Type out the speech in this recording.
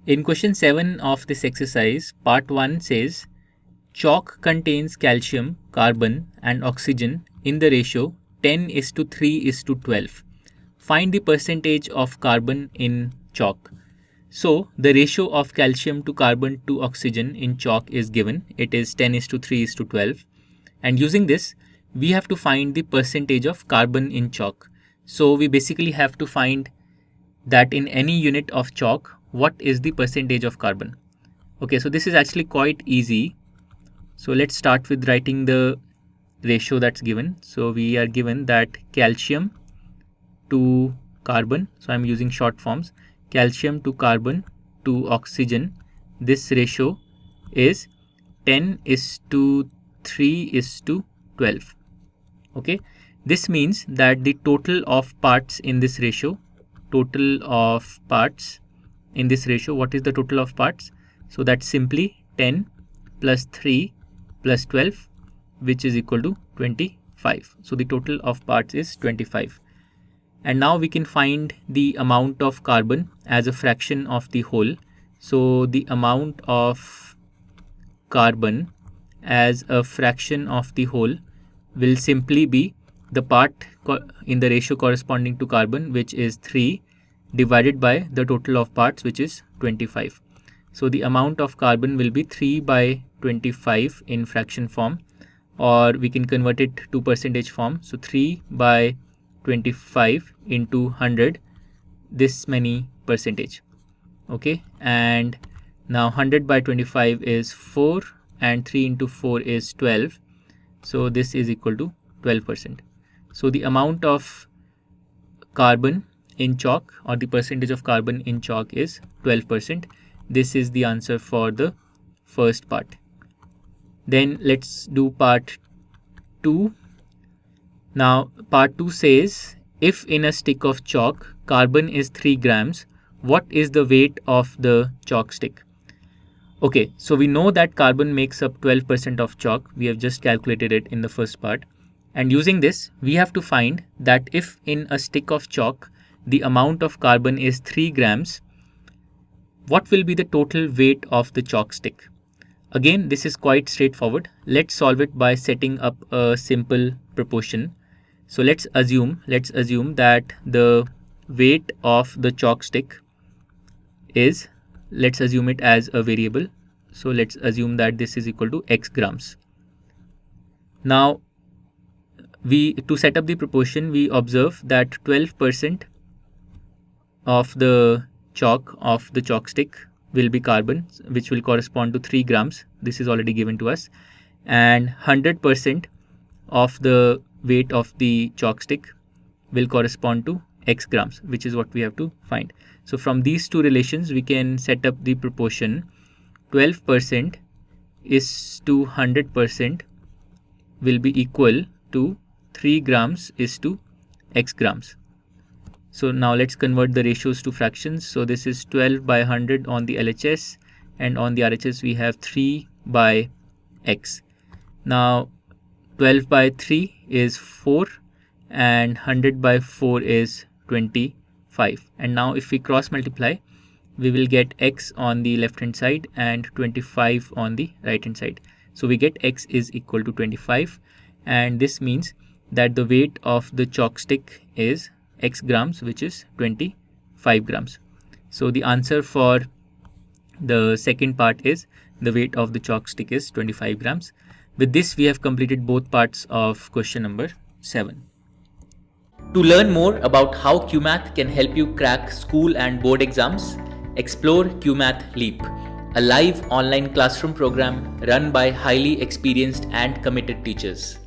In question 7 of this exercise, part 1 says, chalk contains calcium, carbon and oxygen in the ratio 10:3:12. Find the percentage of carbon in chalk. So the ratio of calcium to carbon to oxygen in chalk is given. It is 10:3:12. And using this, we have to find the percentage of carbon in chalk. So we basically have to find that in any unit of chalk, what is the percentage of carbon. Okay, so this is actually quite easy. So let's start with writing the ratio that's given. So we are given that calcium to carbon, so I'm using short forms, calcium to carbon to oxygen, this ratio is 10:3:12. Okay, this means that the total of parts in this ratio, what is the total of parts? So that's simply 10 plus 3 plus 12, which is equal to 25. So the total of parts is 25. And now we can find the amount of carbon as a fraction of the whole. So the amount of carbon as a fraction of the whole will simply be the part in the ratio corresponding to carbon, which is 3, divided by the total of parts, which is 25. So the amount of carbon will be 3 by 25 in fraction form, or we can convert it to percentage form. So 3 by 25 into 100, this many percentage. Okay, and now 100 by 25 is 4 and 3 into 4 is 12. So this is equal to 12%. So the amount of carbon in chalk, or the percentage of carbon in chalk, is 12%. This is the answer for the first part. Then let's do part 2. Now part 2 says, if in a stick of chalk carbon is 3 grams, what is the weight of the chalk stick? Okay, so we know that carbon makes up 12% of chalk. We have just calculated it in the first part. And using this, we have to find that if in a stick of chalk the amount of carbon is 3 grams, what will be the total weight of the chalk stick? Again, this is quite straightforward. Let's solve it by setting up a simple proportion. So let's assume that the weight of the chalk stick is, let's assume it as a variable. So let's assume that this is equal to x grams. Now to set up the proportion, we observe that 12% of the chalk stick will be carbon, which will correspond to 3 grams. This is already given to us. And 100% of the weight of the chalk stick will correspond to x grams, which is what we have to find. So from these two relations, we can set up the proportion 12% is to 100% will be equal to 3 grams is to x grams. So now let's convert the ratios to fractions. So this is 12 by 100 on the LHS, and on the RHS we have 3 by x. Now 12 by 3 is 4 and 100 by 4 is 25. And now if we cross multiply, we will get x on the left hand side and 25 on the right hand side. So we get x is equal to 25, and this means that the weight of the chalk stick is x grams, which is 25 grams. So the answer for the second part is the weight of the chalk stick is 25 grams. With this, we have completed both parts of question number 7. To learn more about how QMath can help you crack school and board exams, explore QMath Leap, a live online classroom program run by highly experienced and committed teachers.